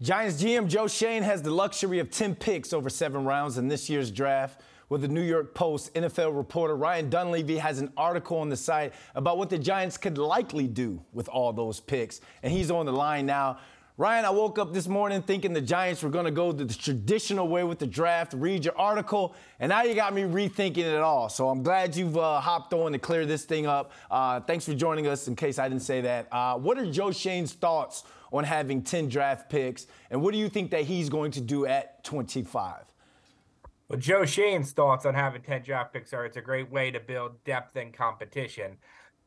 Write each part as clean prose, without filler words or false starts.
Giants GM Joe Schoen has the luxury of 10 picks over 7 rounds in this year's draft. With the New York Post NFL reporter Ryan Dunleavy has an article on the site about what the Giants could likely do with all those picks. And he's on the line now. Ryan, I woke up this morning thinking the Giants were going to go the traditional way with the draft, read your article, and now you got me rethinking it all. So I'm glad you've hopped on to clear this thing up. Thanks for joining us, in case I didn't say that. What are Joe Schoen's thoughts on having 10 draft picks, and what do you think that he's going to do at 25? Well, Joe Schoen's thoughts on having 10 draft picks are it's a great way to build depth and competition.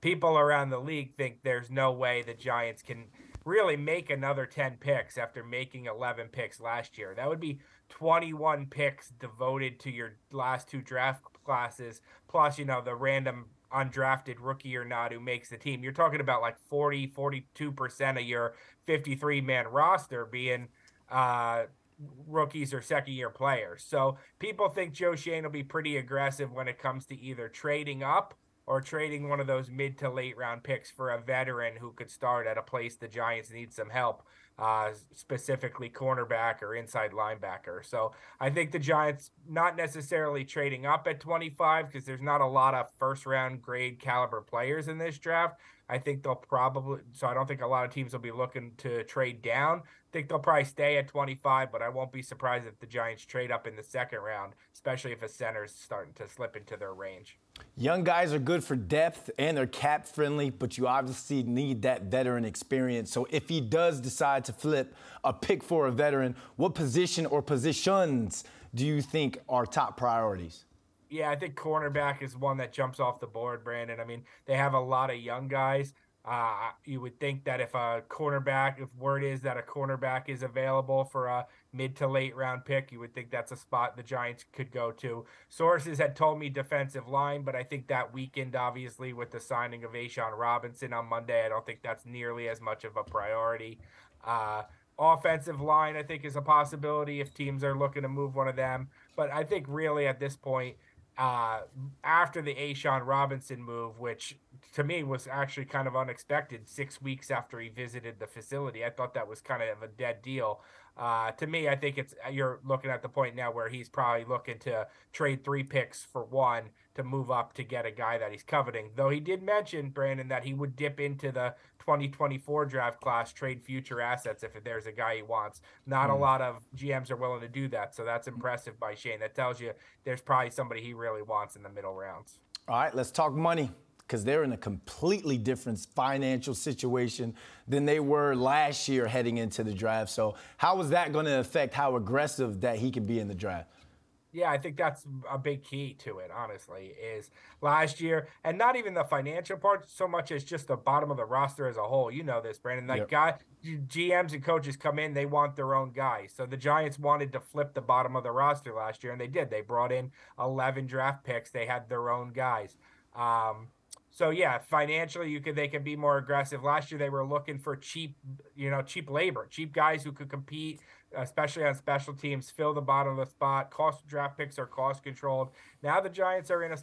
People around the league think there's no way the Giants can really make another 10 picks after making 11 picks last year. That would be 21 picks devoted to your last 2 draft classes, plus, the random undrafted rookie or not who makes the team. You're talking about like 42% of your 53-man roster being rookies or second-year players. So people think Joe Schoen will be pretty aggressive when it comes to either trading up or trading one of those mid to late round picks for a veteran who could start at a place the Giants need some help, specifically cornerback or inside linebacker. So I think the Giants not necessarily trading up at 25 because there's not a lot of first round grade caliber players in this draft. I think they'll probably, so I don't think a lot of teams will be looking to trade down. I think they'll probably stay at 25, but I won't be surprised if the Giants trade up in the second round, especially if a center's starting to slip into their range. Young guys are good for depth and they're cap friendly, but you obviously need that veteran experience. So if he does decide to flip a pick for a veteran, what position or positions do you think are top priorities? Yeah, I think cornerback is one that jumps off the board, Brandon. I mean, they have a lot of young guys. You would think that if word is that a cornerback is available for a mid to late round pick, you would think that's a spot the Giants could go to. Sources had told me defensive line, but I think that weakened, obviously, with the signing of A'Shawn Robinson on Monday. I don't think that's nearly as much of a priority. Offensive line, I think, is a possibility if teams are looking to move one of them. But I think really at this point, after the A'Shawn Robinson move, which to me was actually kind of unexpected 6 weeks after he visited the facility, I thought that was kind of a dead deal. To me, I think you're looking at the point now where he's probably looking to trade 3 picks for 1 to move up to get a guy that he's coveting. Though he did mention, Brandon, that he would dip into the 2024 draft class, trade future assets if there's a guy he wants. Not a lot of GMs are willing to do that, so that's impressive by Schoen. That tells you there's probably somebody he really wants in the middle rounds. All right, let's talk money, because they're in a completely different financial situation than they were last year heading into the draft. So how is that going to affect how aggressive that he can be in the draft? Yeah, I think that's a big key to it, honestly, is last year, and not even the financial part so much as just the bottom of the roster as a whole. You know this, Brandon. GMs and coaches come in, they want their own guys. So the Giants wanted to flip the bottom of the roster last year, and they did. They brought in 11 draft picks. They had their own guys. So yeah, financially, they can be more aggressive. Last year, they were looking for cheap labor, cheap guys who could compete, especially on special teams, fill the bottom of the spot. Draft picks are cost controlled. Now the Giants are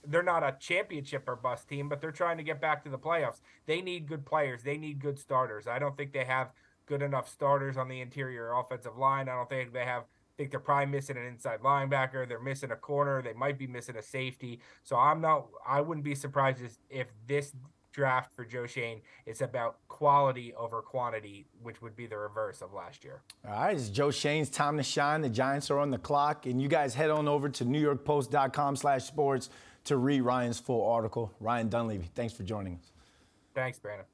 they're not a championship or bust team, but they're trying to get back to the playoffs. They need good players. They need good starters. I don't think they have good enough starters on the interior offensive line. I don't think they have. I think they're probably missing an inside linebacker. They're missing a corner. They might be missing a safety. So I wouldn't be surprised if this draft for Joe Schoen is about quality over quantity, which would be the reverse of last year. All right, it's Joe Schoen's time to shine. The Giants are on the clock, and you guys head on over to NewYorkPost.com/sports to read Ryan's full article. Ryan Dunleavy, thanks for joining us. Thanks, Brandon.